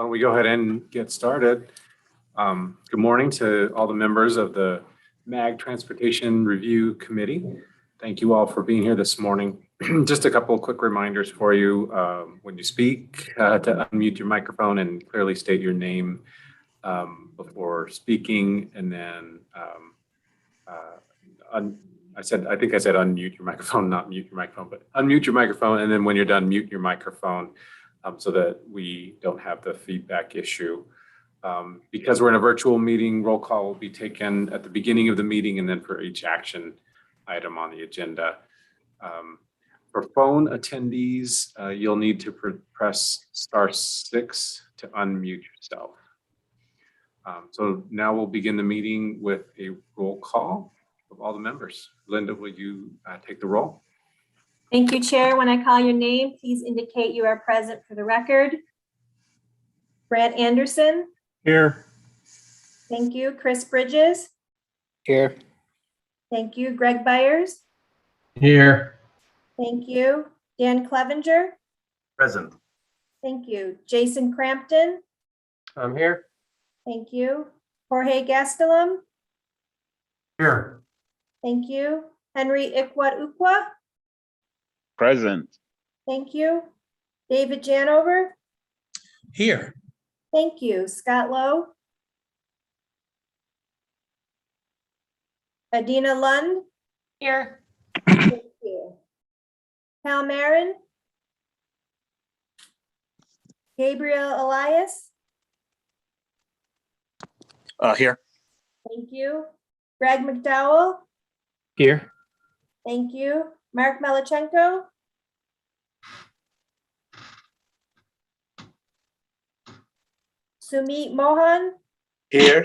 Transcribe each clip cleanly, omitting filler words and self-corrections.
don't we go ahead and get started? Good morning to all the members of the MAG Transportation Review Committee. Thank you all for being here this morning. Just a couple of quick reminders for you when you speak to unmute your microphone and clearly state your name before speaking. And then I think I said unmute your microphone, not mute your microphone, but unmute your microphone. And then when you're done, mute your microphone so that we don't have the feedback issue. Because we're in a virtual meeting, roll call will be taken at the beginning of the meeting and then for each action item on the agenda. For phone attendees, you'll need to press *6 to unmute yourself. So now we'll begin the meeting with a roll call of all the members. Linda, will you take the roll? Thank you, Chair. When I call your name, please indicate you are present for the record. Brad Anderson. Here. Thank you. Chris Bridges. Here. Thank you. Greg Byers. Here. Thank you. Dan Clevenger. Present. Thank you. Jason Crampton. I'm here. Thank you. Jorge Gastelum. Here. Thank you. Henry Ikwa. Present. Thank you. David Janover. Here. Thank you. Scott Lowe. Adina Lund. Here. Thank you. Hal Marin. Gabriel Elias. Here. Thank you. Greg McDowell. Here. Thank you. Mark Melichenko. Sumit Mohan. Here.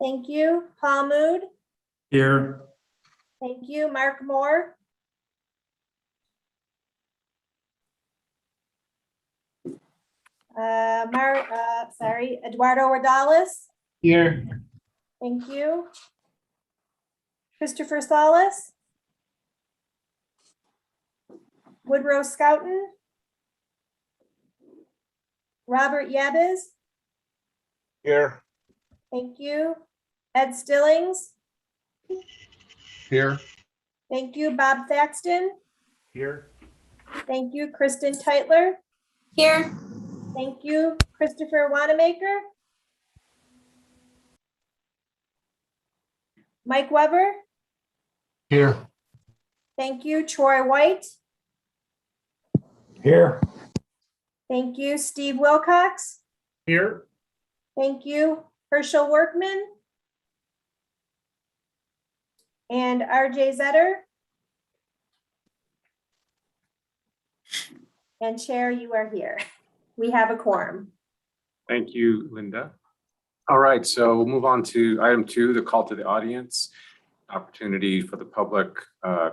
Thank you. Paul Mood. Here. Thank you. Mark Moore. Eduardo Rodales. Here. Thank you. Christopher Salas. Woodrow Scouten. Robert Yabez. Here. Thank you. Ed Stillings. Here. Thank you. Bob Thaxton. Here. Thank you. Kristen Teitler. Here. Thank you. Christopher Wanamaker. Mike Weber. Here. Thank you. Troy White. Here. Thank you. Steve Wilcox. Here. Thank you. Herschel Workman. And RJ Zetter. And Chair, you are here. We have a quorum. Thank you, Linda. All right, so we'll move on to item 2, the call to the audience. Opportunity for the public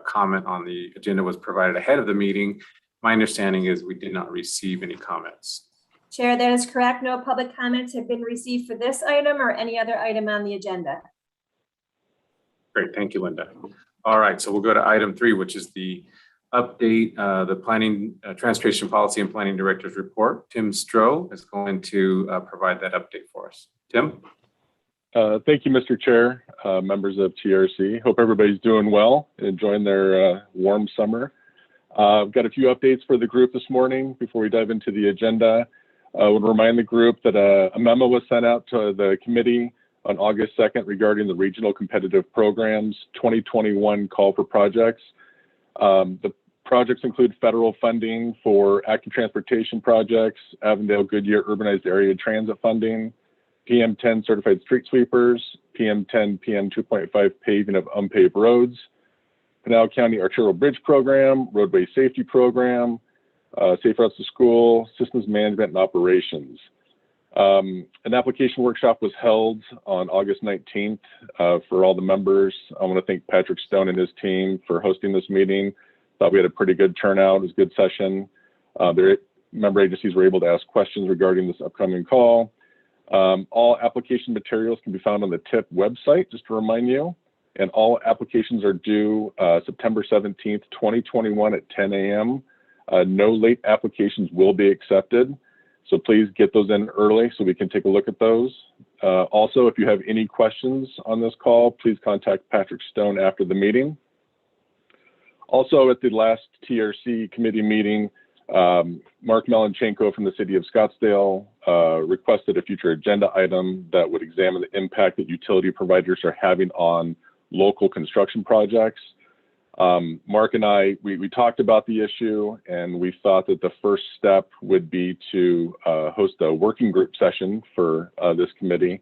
comment on the agenda was provided ahead of the meeting. My understanding is we did not receive any comments. Chair, that is correct. No public comments have been received for this item or any other item on the agenda. Great, thank you, Linda. All right, so we'll go to item 3, which is the update, the Planning, Transportation Policy and Planning Director's Report. Tim Stroh is going to provide that update for us. Tim? Thank you, Mr. Chair, members of TRC. Hope everybody's doing well and enjoying their warm summer. I've got a few updates for the group this morning before we dive into the agenda. I would remind the group that a memo was sent out to the committee on August 2nd regarding the Regional Competitive Programs 2021 call for projects. The projects include federal funding for active transportation projects, Avondale Goodyear Urbanized Area Transit funding, PM10 certified street sweepers, PM10, PM2.5 paving of unpaved roads, Pinal County Arterial Bridge Program, Roadway Safety Program, Safe Routes to School, Systems Management and Operations. An application workshop was held on August 19th for all the members. I want to thank Patrick Stone and his team for hosting this meeting. Thought we had a pretty good turnout. It was a good session. Their member agencies were able to ask questions regarding this upcoming call. All application materials can be found on the TIP website, just to remind you. And all applications are due September 17th, 2021 at 10 a.m. No late applications will be accepted. So please get those in early so we can take a look at those. Also, if you have any questions on this call, please contact Patrick Stone after the meeting. Also, at the last TRC committee meeting, Mark Melanchenko from the city of Scottsdale requested a future agenda item that would examine the impact that utility providers are having on local construction projects. Mark and I, we talked about the issue, and we thought that the first step would be to host a working group session for this committee.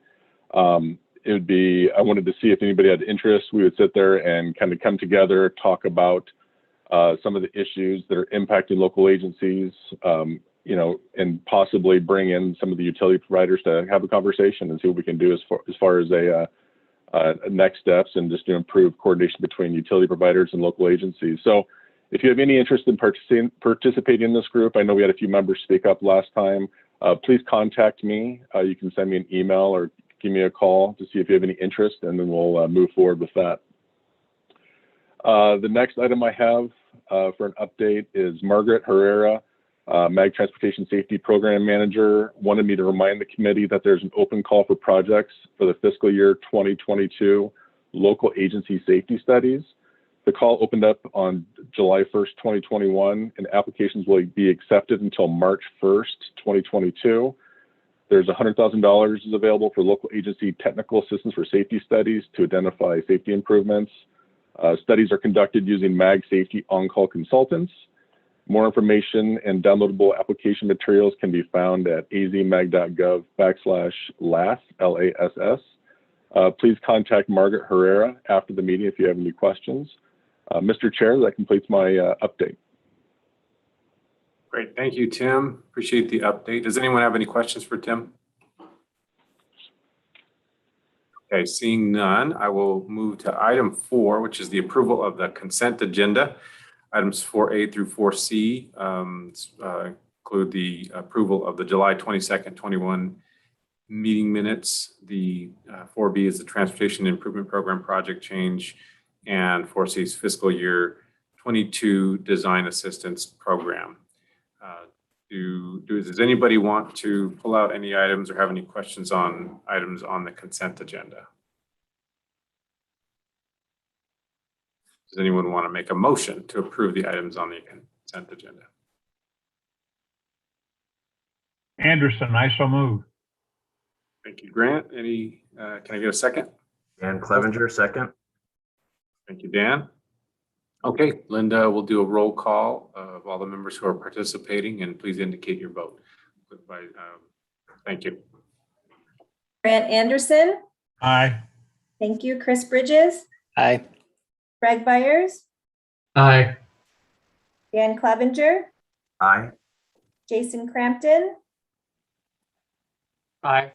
It would be, I wanted to see if anybody had interest. We would sit there and kind of come together, talk about some of the issues that are impacting local agencies, you know, and possibly bring in some of the utility providers to have a conversation and see what we can do as far as next steps and just to improve coordination between utility providers and local agencies. So if you have any interest in participating in this group, I know we had a few members speak up last time, please contact me. You can send me an email or give me a call to see if you have any interest, and then we'll move forward with that. The next item I have for an update is Margaret Herrera, MAG Transportation Safety Program Manager, wanted me to remind the committee that there's an open call for projects for the fiscal year 2022 local agency safety studies. The call opened up on July 1st, 2021, and applications will be accepted until March 1st, 2022. There's $100,000 is available for local agency technical assistance for safety studies to identify safety improvements. Studies are conducted using MAG Safety On-Call Consultants. More information and downloadable application materials can be found at azmag.gov/LASS, L-A-S-S. Please contact Margaret Herrera after the meeting if you have any questions. Mr. Chair, that completes my update. Great. Thank you, Tim. Appreciate the update. Does anyone have any questions for Tim? Okay, seeing none, I will move to item 4, which is the approval of the consent agenda. Items 4A through 4C include the approval of the July 22nd, 21 meeting minutes. The 4B is the Transportation Improvement Program project change, and 4C is fiscal year 22 Design Assistance Program. Does anybody want to pull out any items or have any questions on items on the consent agenda? Does anyone want to make a motion to approve the items on the consent agenda? Anderson, I so move. Thank you, Grant. Can I get a second? Dan Clevenger, second. Thank you, Dan. Okay, Linda, we'll do a roll call of all the members who are participating, and please indicate your vote. Thank you. Grant Anderson. Aye. Thank you. Chris Bridges. Aye. Greg Byers. Aye. Dan Clevenger. Aye. Jason Crampton. Aye.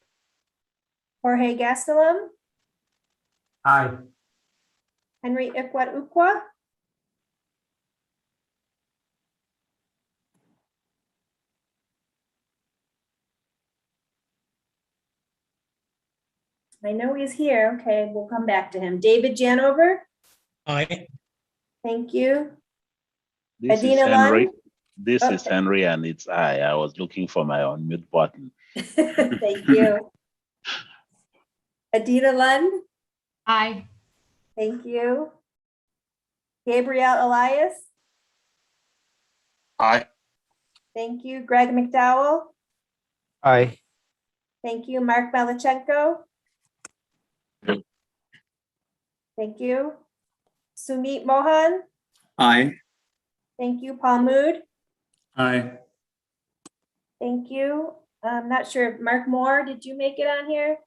Jorge Gastelum. Aye. Henry Ikwa. I know he's here. Okay, we'll come back to him. David Janover. Aye. Thank you. This is Adina Henry. Lund? This is Okay. Henry, and it's I. I was looking for my unmute button. Thank you. Adina Lund. Aye. Thank you. Gabrielle Elias. Aye. Thank you. Greg McDowell. Aye. Thank you. Mark Malachenko. Thank you. Sumit Mohan. Aye. Thank you. Paul Mood. Aye. Thank you. I'm not sure. Mark Moore, did you make it on here?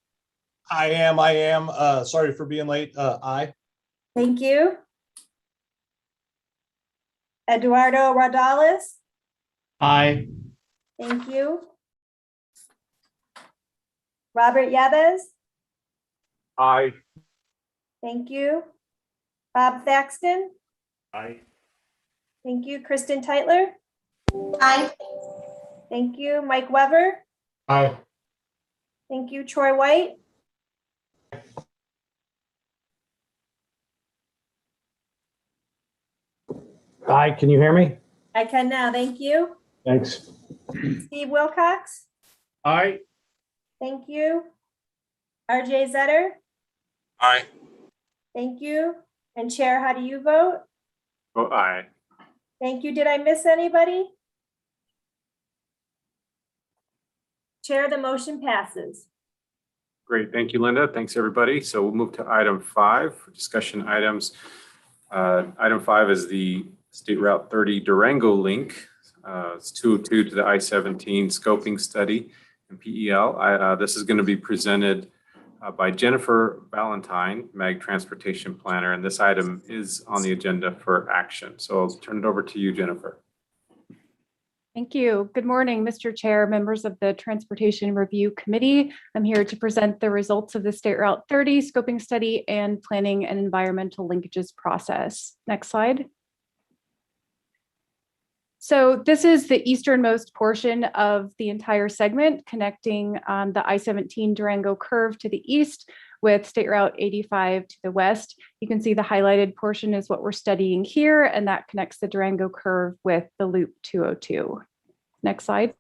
I am. Sorry for being late. Aye. Thank you. Eduardo Rodales. Aye. Thank you. Robert Yabez. Aye. Thank you. Bob Thaxton. Aye. Thank you. Kristen Teitler. Aye. Thank you. Mike Weber. Aye. Thank you. Troy White. Hi, can you hear me? I can now. Thank you. Thanks. Steve Wilcox. Aye. Thank you. RJ Zetter, Aye. thank you. And Chair, how do you vote? Oh, aye. Thank you. Did I miss anybody? Chair, the motion passes. Great. Thank you, Linda. Thanks, everybody. So we'll move to item 5 for discussion items. Item 5 is the State Route 30 Durango link. It's 202 to the I-17 scoping study and PEL. This is going to be presented by Jennifer Valentine, MAG Transportation Planner, and this item is on the agenda for action. So I'll turn it over to you, Jennifer. Thank you. Good morning, Mr. Chair, members of the Transportation Review Committee. I'm here to present the results of the State Route 30 scoping study and planning and environmental linkages process. Next slide. So this is the easternmost portion of the entire segment connecting the I-17 Durango curve to the east with State Route 85 to the west. You can see the highlighted portion is what we're studying here, and that connects the Durango curve with the Loop 202. Next slide.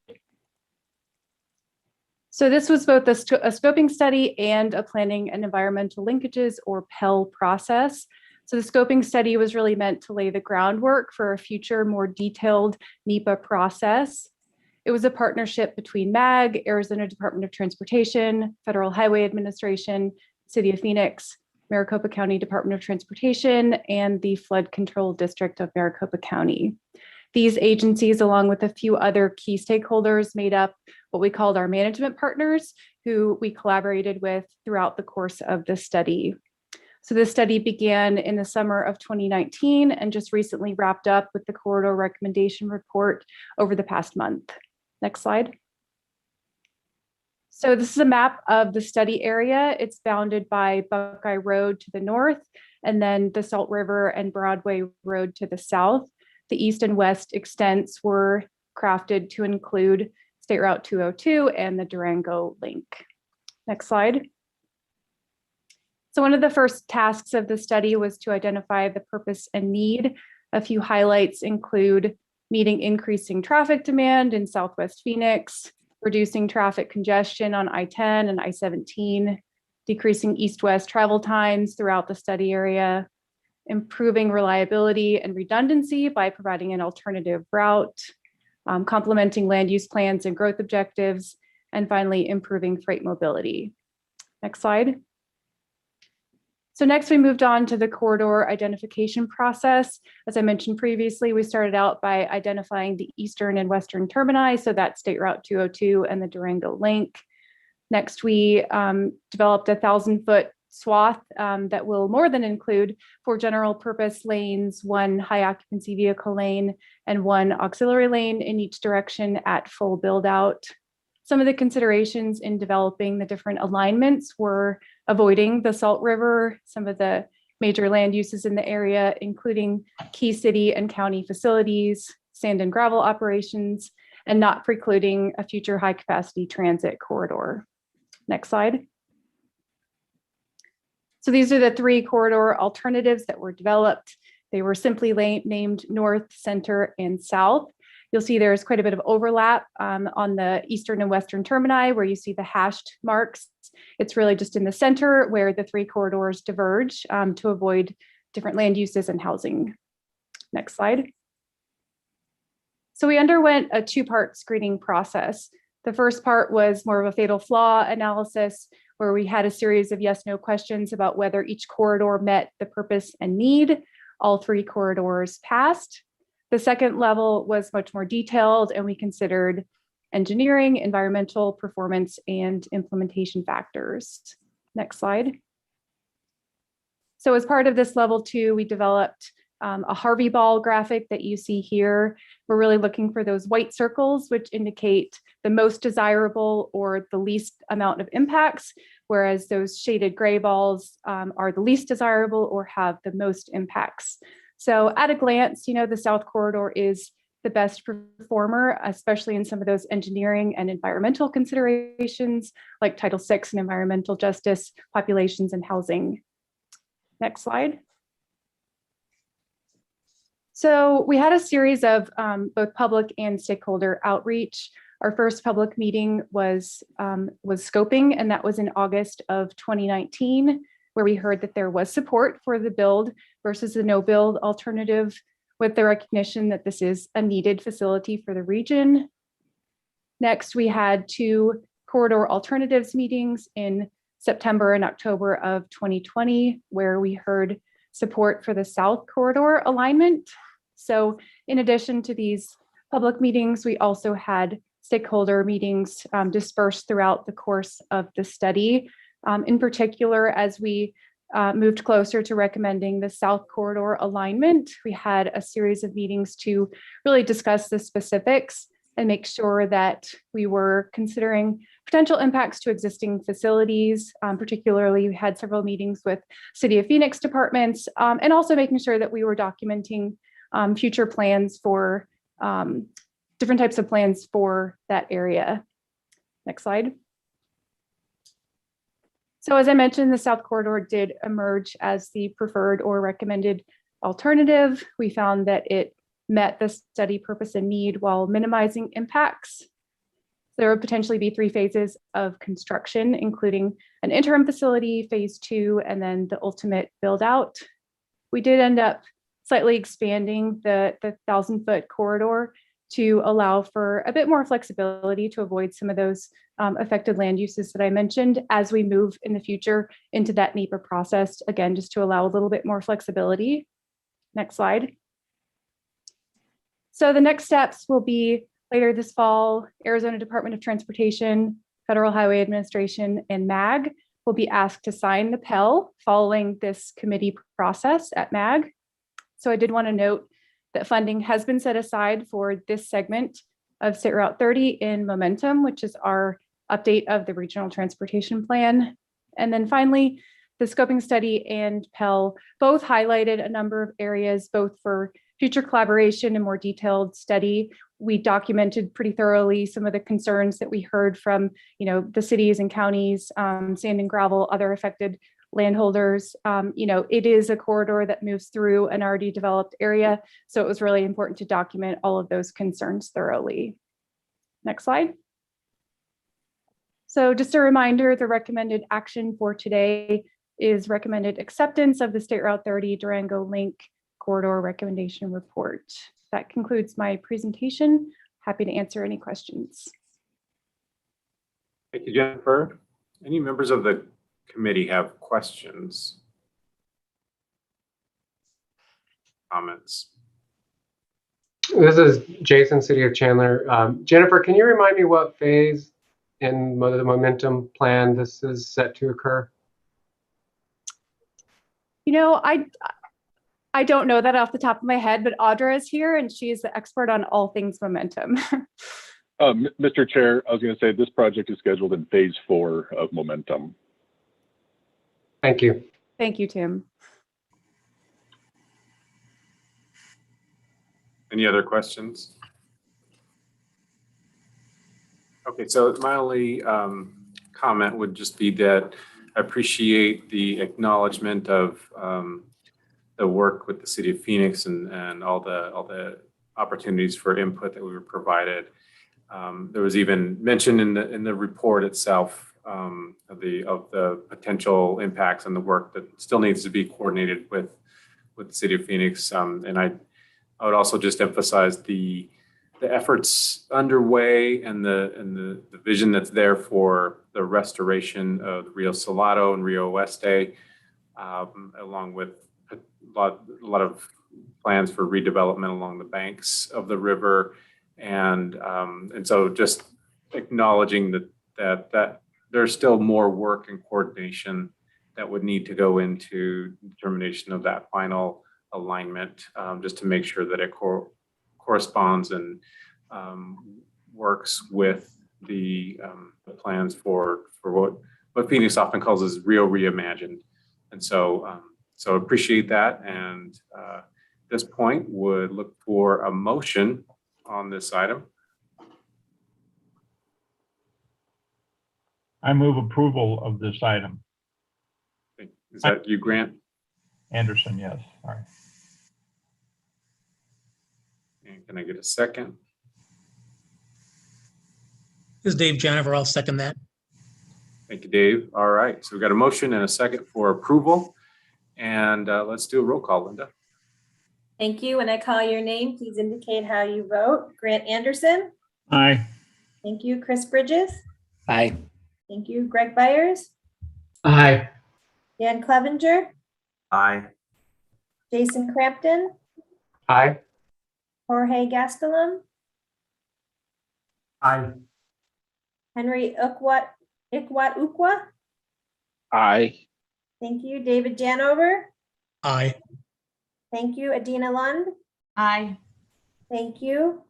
So this was both a scoping study and a planning and environmental linkages, or PEL, process. So the scoping study was really meant to lay the groundwork for a future, more detailed NEPA process. It was a partnership between MAG, Arizona Department of Transportation, Federal Highway Administration, City of Phoenix, Maricopa County Department of Transportation, and the Flood Control District of Maricopa County. These agencies, along with a few other key stakeholders, made up what we called our management partners, who we collaborated with throughout the course of the study. So this study began in the summer of 2019 and just recently wrapped up with the corridor recommendation report over the past month. Next slide. So this is a map of the study area. It's bounded by Buckeye Road to the north, and then the Salt River and Broadway Road to the south. The east and west extents were crafted to include State Route 202 and the Durango link. Next slide. So one of the first tasks of the study was to identify the purpose and need. A few highlights include meeting increasing traffic demand in Southwest Phoenix, reducing traffic congestion on I-10 and I-17, decreasing east-west travel times throughout the study area, improving reliability and redundancy by providing an alternative route, complementing land use plans and growth objectives, and finally, improving freight mobility. Next slide. So next we moved on to the corridor identification process. As I mentioned previously, we started out by identifying the eastern and western termini, so that's State Route 202 and the Durango link. Next, we developed a 1,000-foot swath that will more than include 4 general purpose lanes, 1 high occupancy vehicle lane, and 1 auxiliary lane in each direction at full build out. Some of the considerations in developing the different alignments were avoiding the Salt River, some of the major land uses in the area, including key city and county facilities, sand and gravel operations, and not precluding a future high capacity transit corridor. Next slide. So these are the 3 corridor alternatives that were developed. They were simply named North, Center, and South. You'll see there's quite a bit of overlap on the eastern and western termini where you see the hashed marks. It's really just in the center where the 3 corridors diverge to avoid different land uses and housing. Next slide. So we underwent a 2-part screening process. The first part was more of a fatal flaw analysis where we had a series of yes/no questions about whether each corridor met the purpose and need. All 3 corridors passed. The second level was much more detailed, and we considered engineering, environmental, performance, and implementation factors. Next slide. So as part of this level 2, we developed a Harvey Ball graphic that you see here. We're really looking for those white circles, which indicate the most desirable or the least amount of impacts, whereas those shaded gray balls are the least desirable or have the most impacts. So at a glance, you know, the South Corridor is the best performer, especially in some of those engineering and environmental considerations like Title VI and environmental justice, populations, and housing. Next slide. So we had a series of both public and stakeholder outreach. Our first public meeting was scoping, and that was in August of 2019, where we heard that there was support for the build versus the no build alternative, with the recognition that this is a needed facility for the region. Next, we had 2 corridor alternatives meetings in September and October of 2020, where we heard support for the South Corridor alignment. So in addition to these public meetings, we also had stakeholder meetings dispersed throughout the course of the study. In particular, as we moved closer to recommending the South Corridor alignment, we had a series of meetings to really discuss the specifics and make sure that we were considering potential impacts to existing facilities. Particularly, we had several meetings with City of Phoenix departments, and also making sure that we were documenting future plans for different types of plans for that area. Next slide. So as I mentioned, the South Corridor did emerge as the preferred or recommended alternative. We found that it met the study purpose and need while minimizing impacts. There would potentially be 3 phases of construction, including an interim facility, phase 2, and then the ultimate build out. We did end up slightly expanding the 1,000-foot corridor to allow for a bit more flexibility to avoid some of those affected land uses that I mentioned as we move in the future into that NEPA process, again, just to allow a little bit more flexibility. Next slide. So the next steps will be later this fall, Arizona Department of Transportation, Federal Highway Administration, and MAG will be asked to sign the PEL following this committee process at MAG. So I did want to note that funding has been set aside for this segment of State Route 30 in Momentum, which is our update of the Regional Transportation Plan. And then finally, the scoping study and PEL both highlighted a number of areas, both for future collaboration and more detailed study. We documented pretty thoroughly some of the concerns that we heard from, the cities and counties, sand and gravel, other affected landholders. It is a corridor that moves through an already developed area, so it was really important to document all of those concerns thoroughly. Next slide. So just a reminder, the recommended action for today is recommended acceptance of the State Route 30 Durango Link Corridor Recommendation Report. That concludes my presentation. Happy to answer any questions. Thank you, Jennifer. Any members of the committee have questions? Comments? This is Jason, City of Chandler. Jennifer, can you remind me what phase in the Momentum plan this is set to occur? I don't know that off the top of my head, but Audra is here and she is the expert on all things Momentum. Mr. Chair, I was going to say this project is scheduled in phase 4 of Momentum. Thank you. Thank you, Tim. Any other questions? Okay, so my only comment would just be that I appreciate the acknowledgement of the work with the City of Phoenix and all the opportunities for input that we were provided. There was even mention in the report itself of the potential impacts and the work that still needs to be coordinated with the City of Phoenix. And I would also just emphasize the efforts underway and the vision that's there for the restoration of Rio Salado and Rio Oeste, along with a lot of plans for redevelopment along the banks of the river, and so just acknowledging that there's still more work and coordination that would need to go into determination of that final alignment, just to make sure that it corresponds and works with the plans for what Phoenix often calls as Rio Reimagined. And so appreciate that, and at this point would look for a motion on this item. I move approval of this item. Is that you, Grant? Anderson, yes. All right. And can I get a second? This is Dave Janiver. I'll second that. Thank you, Dave. All right, so we've got a motion and a second for approval. And let's do a roll call, Linda. Thank you. When I call your name, please indicate how you vote. Grant Anderson. Aye. Thank you. Chris Bridges. Aye. Thank you. Greg Byers. Aye. Dan Clevenger. Aye. Jason Crampton. Aye. Jorge Gastelum. Aye. Henry Ukwa. Aye. Thank you. David Janover. Aye. Thank you. Adina Lund. Aye. Thank you.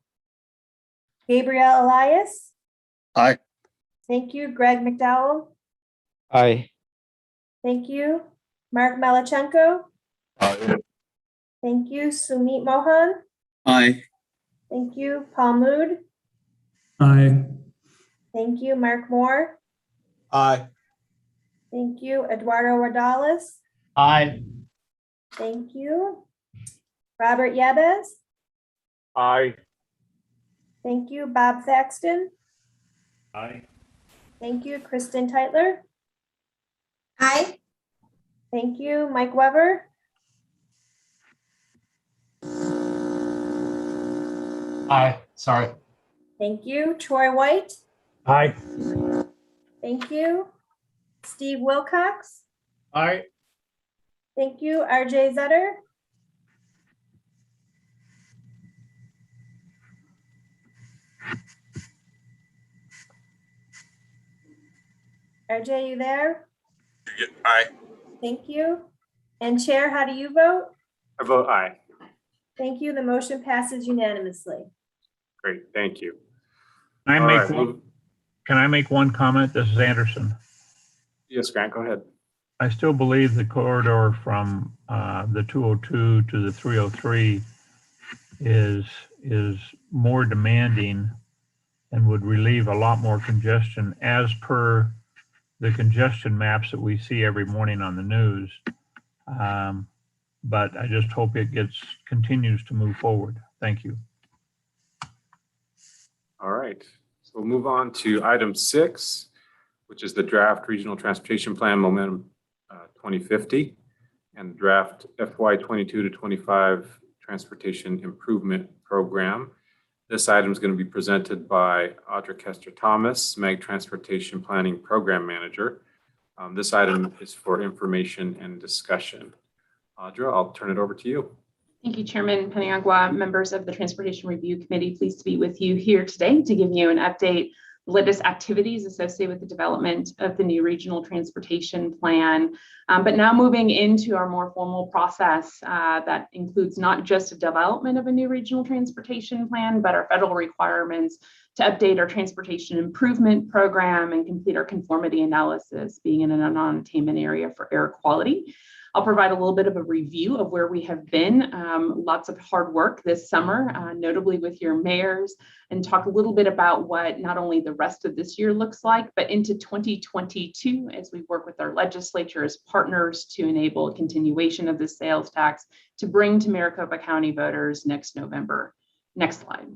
Gabriel Elias. Aye. Thank you. Greg McDowell. Aye. Thank you. Mark Malachenko. Aye. Thank you. Sumit Mohan. Aye. Thank you. Paul Mood. Aye. Thank you. Mark Moore. Aye. Thank you. Eduardo Rodales. Aye. Thank you. Robert Yabez. Aye. Thank you. Bob Thaxton. Aye. Thank you. Kristen Teitler. Aye. Thank you. Mike Weber. Aye. Sorry. Thank you. Troy White. Aye. Thank you. Steve Wilcox. Aye. Thank you. RJ Zetter. RJ, you there? Aye. Thank you. And Chair, how do you vote? I vote aye. Thank you. The motion passes unanimously. Great, thank you. Can All I right, can I make one comment? This is Anderson. Yes, Grant, go ahead. I still believe the corridor from the 202 to the 303 is more demanding and would relieve a lot more congestion as per the congestion maps that we see every morning on the news. But I just hope it continues to move forward. Thank you. All right, so we'll move on to item 6, which is the draft Regional Transportation Plan Momentum 2050 and draft FY 22 to 25 Transportation Improvement Program. This item is going to be presented by Audra Kester Thomas, MEG Transportation Planning Program Manager. This item is for information and discussion. Audra, I'll turn it over to you. Thank you, Chairman Paniagua, members of the Transportation Review Committee. Pleased to be with you here today to give you an update, latest activities associated with the development of the new Regional Transportation Plan. But now moving into our more formal process that includes not just the development of a new Regional Transportation Plan, but our federal requirements to update our Transportation Improvement Program and complete our conformity analysis, being in a non-attainment area for air quality. I'll provide a little bit of a review of where we have been. Lots of hard work this summer, notably with your mayors, and talk a little bit about what not only the rest of this year looks like, but into 2022 as we work with our legislature as partners to enable a continuation of the sales tax to bring to Maricopa County voters next November. Next slide.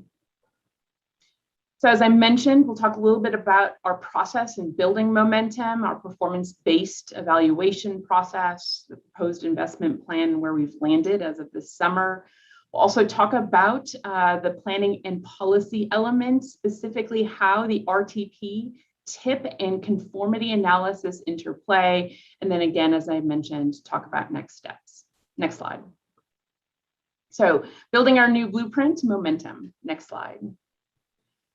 So as I mentioned, we'll talk a little bit about our process in building momentum, our performance-based evaluation process, the proposed investment plan where we've landed as of this summer. We'll also talk about the planning and policy elements, specifically how the RTP, TIP, and conformity analysis interplay. And then again, as I mentioned, talk about next steps. Next slide. So building our new blueprint, momentum. Next slide.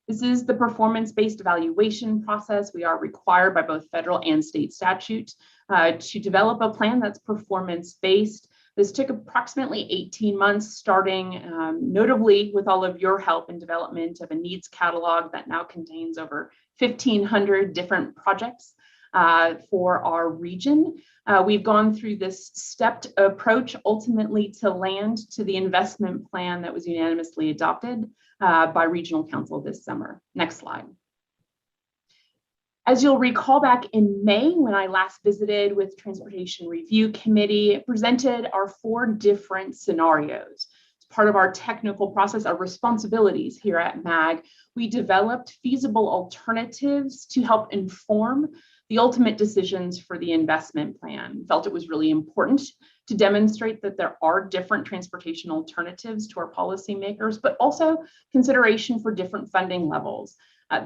This is the performance-based evaluation process. We are required by both federal and state statute to develop a plan that's performance-based. This took approximately 18 months, starting notably with all of your help in development of a needs catalog that now contains over 1,500 different projects for our region. We've gone through this stepped approach ultimately to land to the investment plan that was unanimously adopted by Regional Council this summer. Next slide. As you'll recall, back in May, when I last visited with Transportation Review Committee, it presented our 4 different scenarios. As part of our technical process, our responsibilities here at MAG, we developed feasible alternatives to help inform the ultimate decisions for the investment plan. We felt it was really important to demonstrate that there are different transportation alternatives to our policymakers, but also consideration for different funding levels.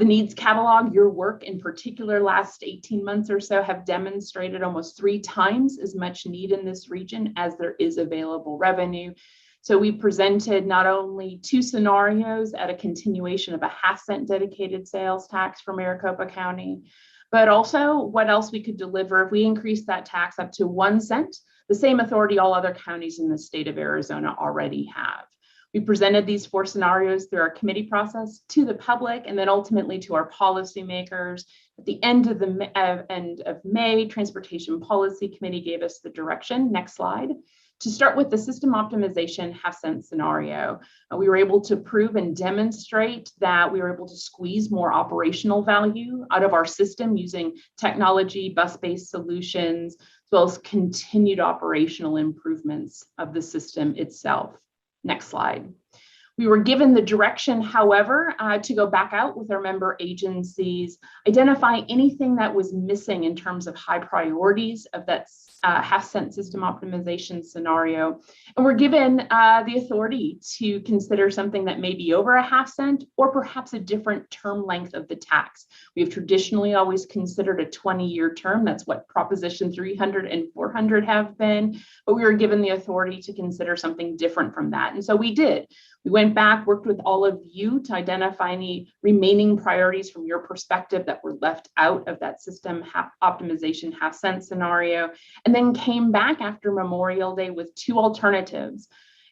The needs catalog, your work in particular last 18 months or so, have demonstrated almost 3 times as much need in this region as there is available revenue. So we presented not only 2 scenarios at a continuation of a 1/2 cent dedicated sales tax for Maricopa County, but also what else we could deliver if we increase that tax up to 1 cent, the same authority all other counties in the state of Arizona already have. We presented these 4 scenarios through our committee process to the public and then ultimately to our policymakers. At the end of May, Transportation Policy Committee gave us the direction, next slide, to start with the system optimization 1/2 cent scenario. We were able to prove and demonstrate that we were able to squeeze more operational value out of our system using technology, bus-based solutions, as well as continued operational improvements of the system itself. Next slide. We were given the direction, however, to go back out with our member agencies, identify anything that was missing in terms of high priorities of that 1/2 cent system optimization scenario. And we're given the authority to consider something that may be over a 1/2 cent or perhaps a different term length of the tax. We have traditionally always considered a 20-year term. That's what Proposition 300 and 400 have been, but we were given the authority to consider something different from that. And so we did. We went back, worked with all of you to identify any remaining priorities from your perspective that were left out of that system optimization 1/2 cent scenario, and then came back after Memorial Day with 2 alternatives.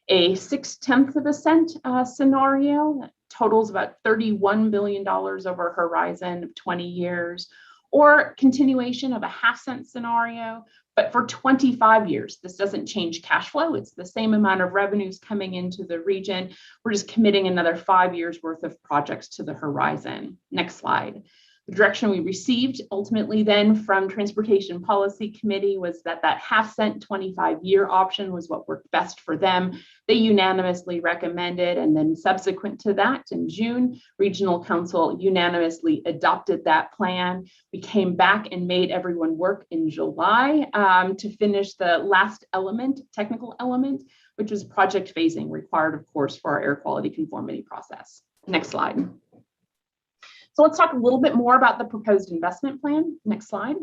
A 6/10 cent scenario that totals about $31 billion over a horizon of 20 years, or continuation of a 1/2 cent scenario, but for 25 years. This doesn't change cash flow. It's the same amount of revenues coming into the region. We're just committing another 5 years worth of projects to the horizon. Next slide. The direction we received ultimately then from Transportation Policy Committee was that 1/2 cent 25-year option was what worked best for them. They unanimously recommended, and then subsequent to that in June, Regional Council unanimously adopted that plan. We came back and made everyone work in July to finish the last element, technical element, which was project phasing, required, of course, for our air quality conformity process. Next slide. So let's talk a little bit more about the proposed investment plan. Next slide.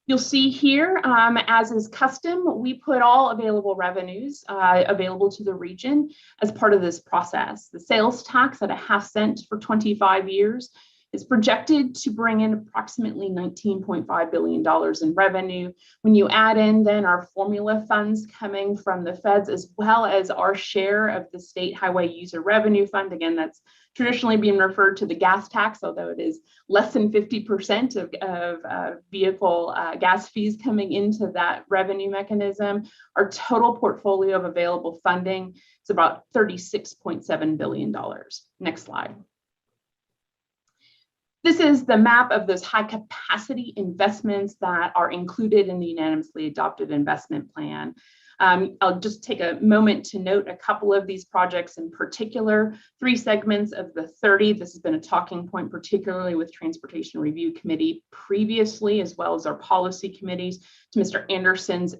You'll see here, as is custom, we put all available revenues available to the region as part of this process. The sales tax at a 1/2 cent for 25 years is projected to bring in approximately $19.5 billion in revenue. When you add in then our formula funds coming from the feds, as well as our share of the State Highway User Revenue Fund, again, that's traditionally being referred to the gas tax, although it is less than 50% of vehicle gas fees coming into that revenue mechanism. Our total portfolio of available funding is about $36.7 billion. Next slide. This is the map of those high capacity investments that are included in the unanimously adopted investment plan. I'll just take a moment to note a couple of these projects in particular. 3 segments of the 30. This has been a talking point, particularly with Transportation Review Committee previously, as well as our policy committees. To Mr. Anderson's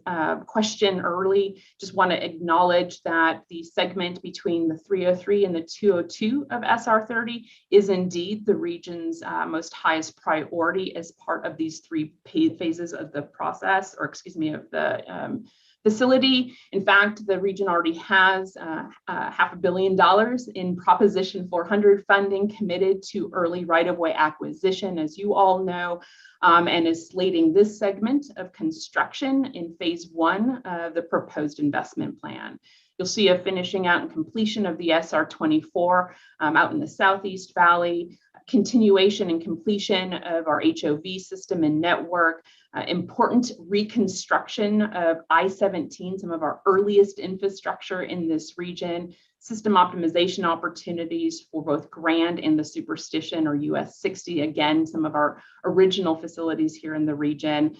question early, just want to acknowledge that the segment between the 303 and the 202 of SR 30 is indeed the region's most highest priority as part of these 3 phases of the process, or excuse me, of the facility. In fact, the region already has $500 million in Proposition 400 funding committed to early right-of-way acquisition, as you all know, and is slating this segment of construction in phase 1 of the proposed investment plan. You'll see a finishing out and completion of the SR 24 out in the Southeast Valley, continuation and completion of our HOV system and network, important reconstruction of I-17, some of our earliest infrastructure in this region, system optimization opportunities for both Grand and the Superstition or US 60. Again, some of our original facilities here in the region.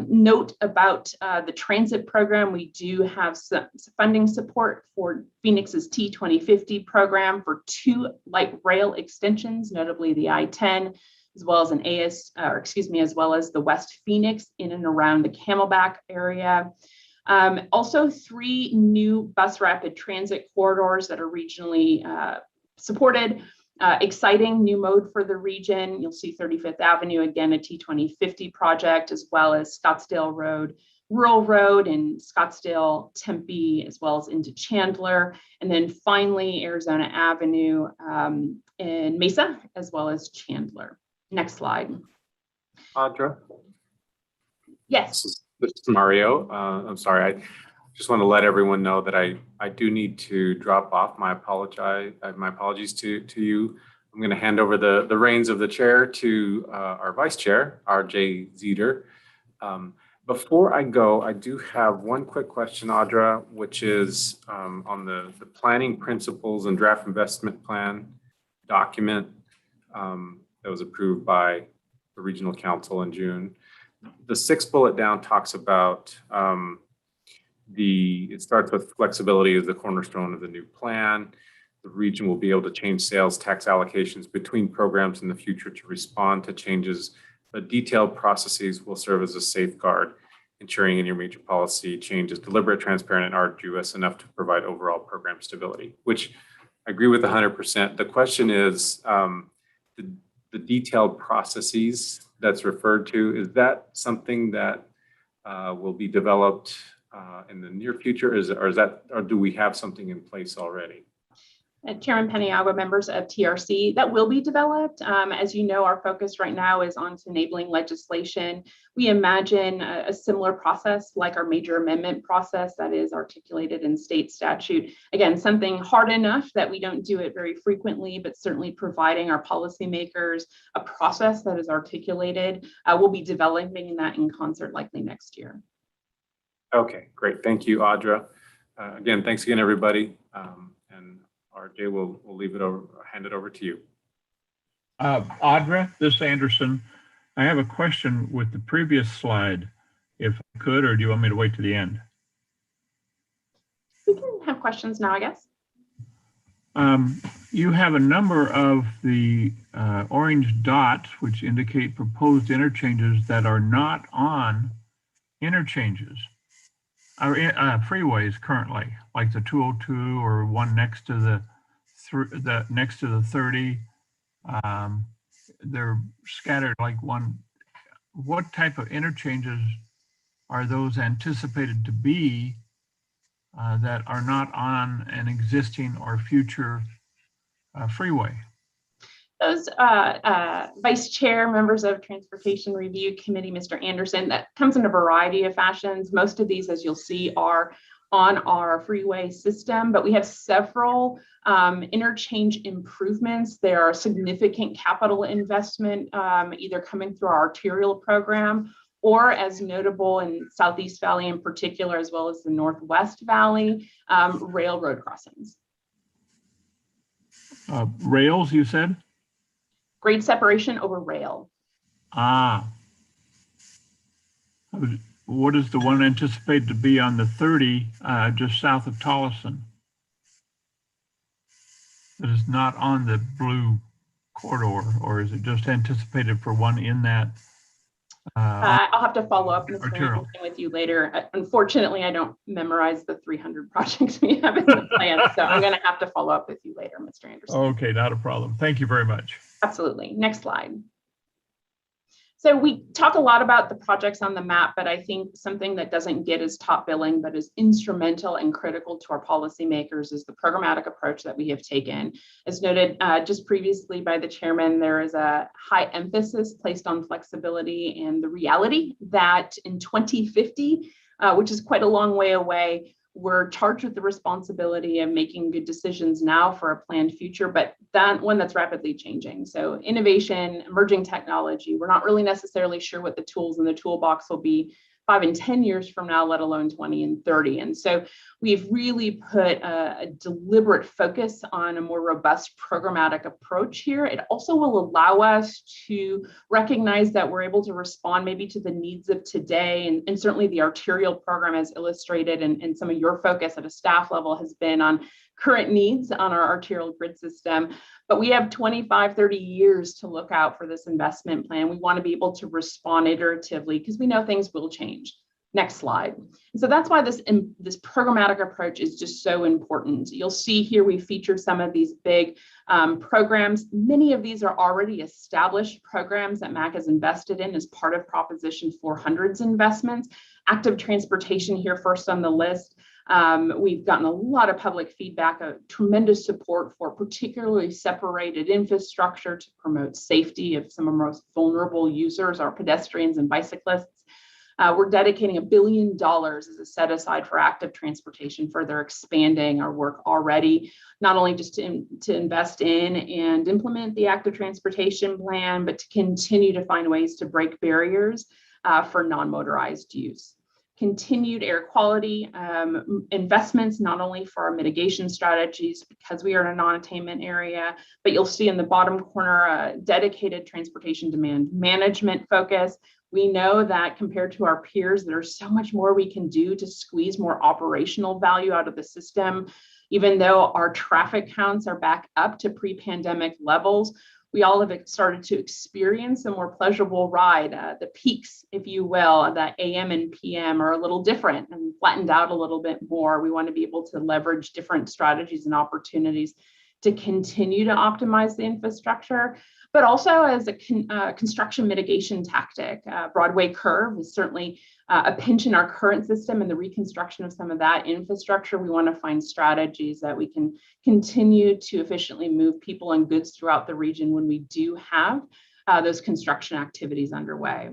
Note about the transit program, we do have some funding support for Phoenix's T2050 program for 2 light rail extensions, notably the I-10, as well as as well as the West Phoenix in and around the Camelback area. Also 3 new bus rapid transit corridors that are regionally supported. Exciting new mode for the region. You'll see 35th Avenue, again, a T2050 project, as well as Scottsdale Road, Rural Road in Scottsdale, Tempe, as well as into Chandler. And then finally, Arizona Avenue in Mesa, as well as Chandler. Next slide. Audra? Yes. This is Mario. I'm sorry. I just want to let everyone know that I do need to drop off. My apologies to you. I'm going to hand over the reins of the chair to our vice chair, RJ Zeter. Before I go, I do have one quick question, Audra, which is on the planning principles and draft investment plan document that was approved by the regional council in June. The 6th bullet down talks about it starts with flexibility as the cornerstone of the new plan. The region will be able to change sales tax allocations between programs in the future to respond to changes, but detailed processes will serve as a safeguard, ensuring any major policy change is deliberate, transparent, and arduous enough to provide overall program stability, which I agree with 100%. The question is the detailed processes that's referred to, is that something that will be developed in the near future, or do we have something in place already? Chairman Paniagua, members of TRC, that will be developed. As you know, our focus right now is on enabling legislation. We imagine a similar process like our major amendment process that is articulated in state statute. Again, something hard enough that we don't do it very frequently, but certainly providing our policymakers a process that is articulated. We'll be developing that in concert likely next year. Okay, great. Thank you, Audra. Again, thanks again, everybody. And RJ, we'll hand it over to you. Audra, this is Anderson. I have a question with the previous slide, if I could, or do you want me to wait to the end? We can have questions now, I guess. You have a number of the orange dots, which indicate proposed interchanges that are not on interchanges. Freeways currently, like the 202 or one next to the 30. They're scattered like one. What type of interchanges are those anticipated to be that are not on an existing or future freeway? Those Vice Chair, members of Transportation Review Committee, Mr. Anderson, that comes in a variety of fashions. Most of these, as you'll see, are on our freeway system, but we have several interchange improvements. There are significant capital investment either coming through our arterial program or, as notable in Southeast Valley in particular, as well as the Northwest Valley, railroad crossings. Rails, you said? Grade separation over rail. What is the one anticipated to be on the 30 just south of Tolleson? That is not on the blue corridor, or is it just anticipated for one in that? I'll have to follow up with you later. Unfortunately, I don't memorize the 300 projects we have in the plan, so I'm going to have to follow up with you later, Mr. Anderson. Okay, not a problem. Thank you very much. Absolutely. Next slide. So we talk a lot about the projects on the map, but I think something that doesn't get as top billing, but is instrumental and critical to our policymakers is the programmatic approach that we have taken. As noted just previously by the chairman, there is a high emphasis placed on flexibility and the reality that in 2050, which is quite a long way away, we're charged with the responsibility of making good decisions now for a planned future, but that one that's rapidly changing. So innovation, emerging technology, we're not really necessarily sure what the tools in the toolbox will be 5 and 10 years from now, let alone 20 and 30. And so we've really put a deliberate focus on a more robust programmatic approach here. It also will allow us to recognize that we're able to respond maybe to the needs of today. And certainly the arterial program, as illustrated, and some of your focus at a staff level has been on current needs on our arterial grid system. But we have 25, 30 years to look out for this investment plan. We want to be able to respond iteratively because we know things will change. Next slide. And so that's why this programmatic approach is just so important. You'll see here we featured some of these big programs. Many of these are already established programs that MAC has invested in as part of Proposition 400's investments. Active transportation here first on the list. We've gotten a lot of public feedback, tremendous support for particularly separated infrastructure to promote safety of some of our most vulnerable users, our pedestrians and bicyclists. We're dedicating $1 billion as a set aside for active transportation, further expanding our work already, not only just to invest in and implement the active transportation plan, but to continue to find ways to break barriers for non-motorized use. Continued air quality investments, not only for our mitigation strategies, because we are in a non-attainment area, but you'll see in the bottom corner a dedicated transportation demand management focus. We know that compared to our peers, there's so much more we can do to squeeze more operational value out of the system. Even though our traffic counts are back up to pre-pandemic levels, we all have started to experience a more pleasurable ride. The peaks, if you will, that AM and PM are a little different and flattened out a little bit more. We want to be able to leverage different strategies and opportunities to continue to optimize the infrastructure, but also as a construction mitigation tactic. Broadway curve is certainly a pinch in our current system, and the reconstruction of some of that infrastructure. We want to find strategies that we can continue to efficiently move people and goods throughout the region when we do have those construction activities underway.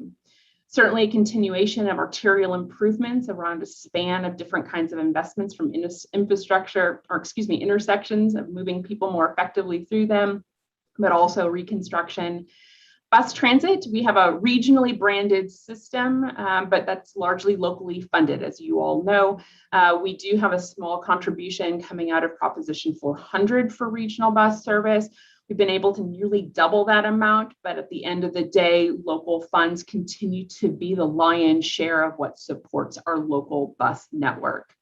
Certainly a continuation of arterial improvements around a span of different kinds of investments from intersections of moving people more effectively through them, but also reconstruction. Bus transit, we have a regionally branded system, but that's largely locally funded, as you all know. We do have a small contribution coming out of Proposition 400 for regional bus service. We've been able to nearly double that amount, but at the end of the day, local funds continue to be the lion's share of what supports our local bus network.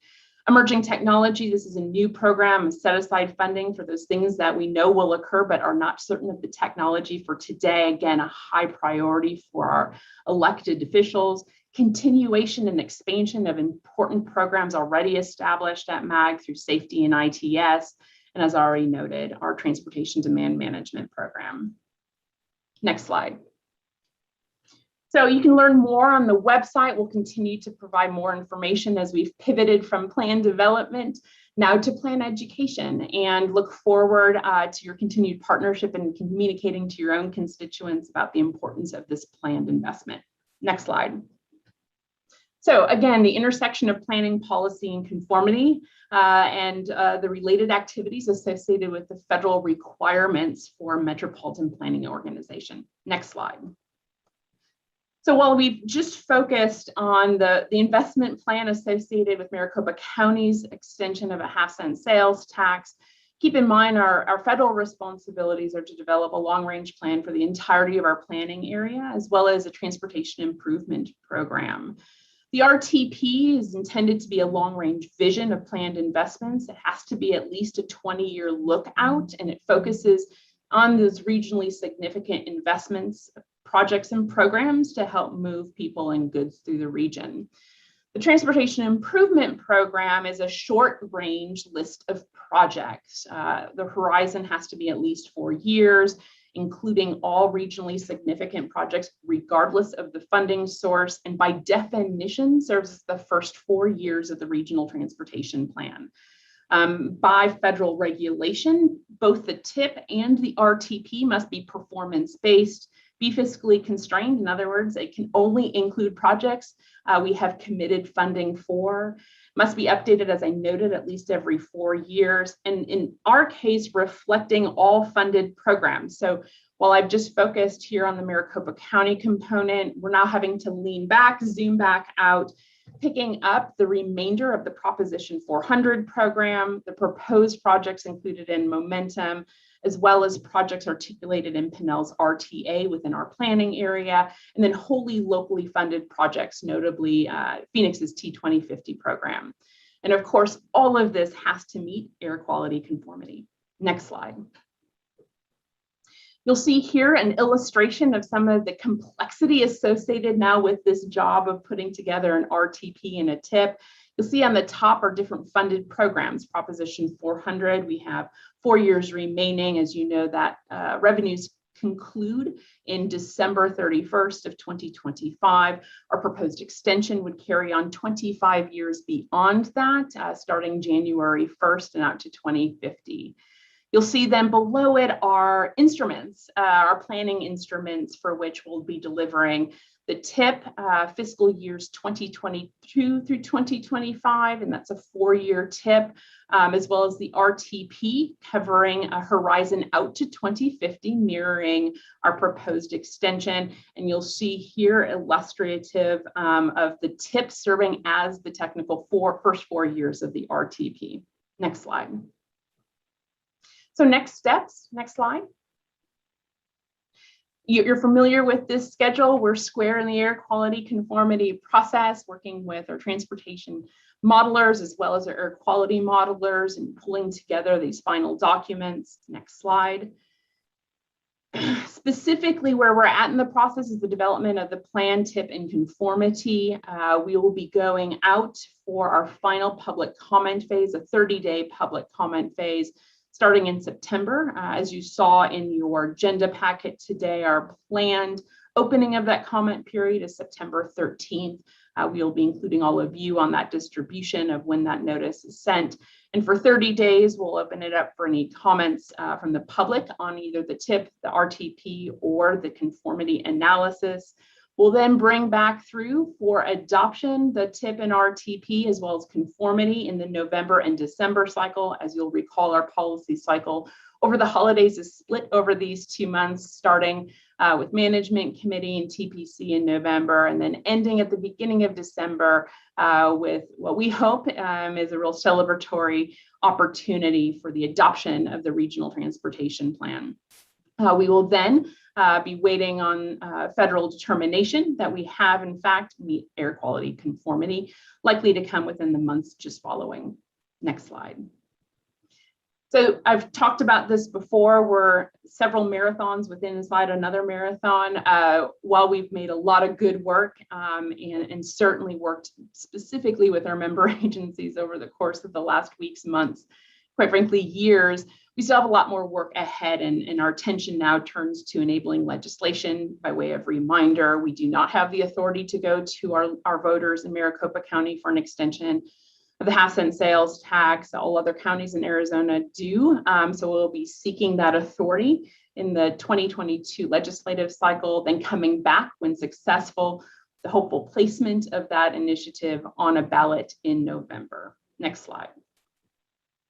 Emerging technology, this is a new program, set aside funding for those things that we know will occur, but are not certain of the technology for today. Again, a high priority for our elected officials. Continuation and expansion of important programs already established at MAG through safety and ITS. And as already noted, our transportation demand management program. Next slide. So you can learn more on the website. We'll continue to provide more information as we've pivoted from plan development now to plan education, and look forward to your continued partnership and communicating to your own constituents about the importance of this planned investment. Next slide. So again, the intersection of planning, policy, and conformity, and the related activities associated with the federal requirements for metropolitan planning organization. Next slide. So while we've just focused on the investment plan associated with Maricopa County's extension of a 1/2-cent sales tax, keep in mind our federal responsibilities are to develop a long-range plan for the entirety of our planning area, as well as a transportation improvement program. The RTP is intended to be a long-range vision of planned investments. It has to be at least a 20-year lookout, and it focuses on those regionally significant investments, projects, and programs to help move people and goods through the region. The Transportation Improvement Program is a short-range list of projects. The horizon has to be at least 4 years, including all regionally significant projects, regardless of the funding source, and by definition serves as the first 4 years of the regional transportation plan. By federal regulation, both the TIP and the RTP must be performance-based, be fiscally constrained. In other words, it can only include projects we have committed funding for, must be updated, as I noted, at least every 4 years, and in our case, reflecting all funded programs. So While I've just focused here on the Maricopa County component, we're now having to lean back, zoom back out, picking up the remainder of the Proposition 400 program, the proposed projects included in Momentum, as well as projects articulated in Pinnell's RTA within our planning area, and then wholly locally funded projects, notably Phoenix's T2050 program. And of course, all of this has to meet air quality conformity. Next slide. You'll see here an illustration of some of the complexity associated now with this job of putting together an RTP and a TIP. You'll see on the top are different funded programs. Proposition 400, we have 4 years remaining. As you know, that revenues conclude in December 31st of 2025. Our proposed extension would carry on 25 years beyond that, starting January 1st and out to 2050. You'll see then below it are instruments, our planning instruments for which we'll be delivering the TIP fiscal years 2022 through 2025, and that's a 4-year TIP, as well as the RTP covering a horizon out to 2050, mirroring our proposed extension. And you'll see here illustrative of the TIP serving as the technical first 4 years of the RTP. Next slide. So next steps, next slide. You're familiar with this schedule. We're square in the air quality conformity process, working with our transportation modelers as well as our air quality modelers and pulling together these final documents. Next slide. Specifically, where we're at in the process is the development of the plan, TIP, and conformity. We will be going out for our final public comment phase, a 30-day public comment phase, starting in September. As you saw in your agenda packet today, our planned opening of that comment period is September 13th. We'll be including all of you on that distribution of when that notice is sent. And for 30 days, we'll open it up for any comments from the public on either the TIP, the RTP, or the conformity analysis. We'll then bring back through for adoption the TIP and RTP as well as conformity in the November and December cycle. As you'll recall, our policy cycle over the holidays is split over these 2 months, starting with Management Committee and TPC in November, and then ending at the beginning of December with what we hope is a real celebratory opportunity for the adoption of the Regional Transportation Plan. We will then be waiting on federal determination that we have, in fact, meet air quality conformity, likely to come within the months just following. Next slide. So I've talked about this before. We're several marathons inside another marathon. While we've made a lot of good work and certainly worked specifically with our member agencies over the course of the last weeks, months, quite frankly, years, we still have a lot more work ahead, and our attention now turns to enabling legislation. By way of reminder, we do not have the authority to go to our voters in Maricopa County for an extension of the half-cent sales tax. All other counties in Arizona do. So we'll be seeking that authority in the 2022 legislative cycle, then coming back when successful, the hopeful placement of that initiative on a ballot in November. Next slide.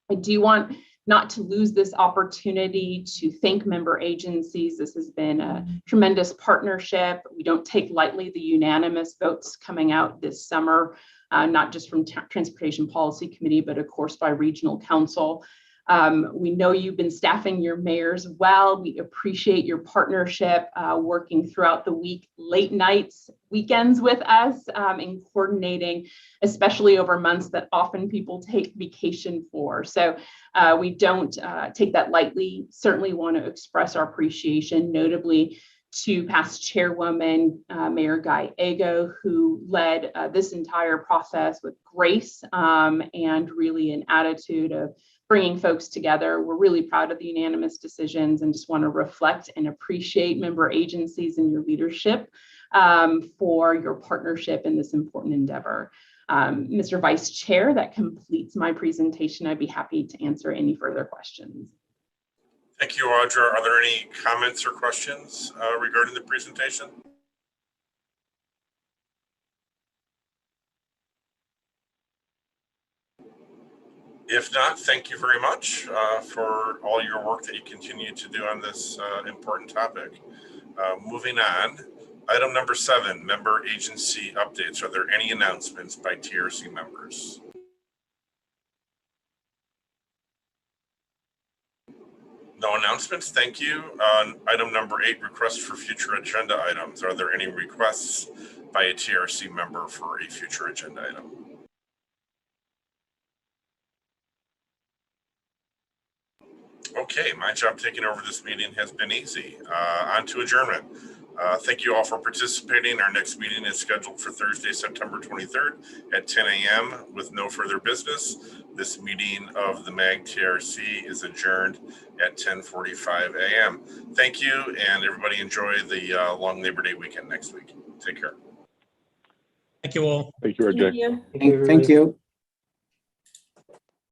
I do want not to lose this opportunity to thank member agencies. This has been a tremendous partnership. We don't take lightly the unanimous votes coming out this summer, not just from Transportation Policy Committee, but of course by Regional Council. We know you've been staffing your mayors well. We appreciate your partnership, working throughout the week, late nights, weekends with us, in coordinating, especially over months that often people take vacation for. So we don't take that lightly. Certainly want to express our appreciation, notably to past chairwoman, Mayor Guy Ago, who led this entire process with grace and really an attitude of bringing folks together. We're really proud of the unanimous decisions and just want to reflect and appreciate member agencies and your leadership for your partnership in this important endeavor. Mr. Vice Chair, that completes my presentation. I'd be happy to answer any further questions. Thank you, Audra. Are there any comments or questions regarding the presentation? If not, thank you very much for all your work that you continue to do on this important topic. Moving on, item number 7, member agency updates. Are there any announcements by TRC members? No announcements, thank you. Item number 8, requests for future agenda items. Are there any requests by a TRC member for a future agenda item? Okay, my job taking over this meeting has been easy. On to adjournment. Thank you all for participating. Our next meeting is scheduled for Thursday, September 23rd at 10 a.m. with no further business. This meeting of the MAG TRC is adjourned at 10:45 a.m. Thank you, and everybody enjoy the long Labor Day weekend next week. Take care. Thank you all. Thank you, RJ. Thank you. Thank you.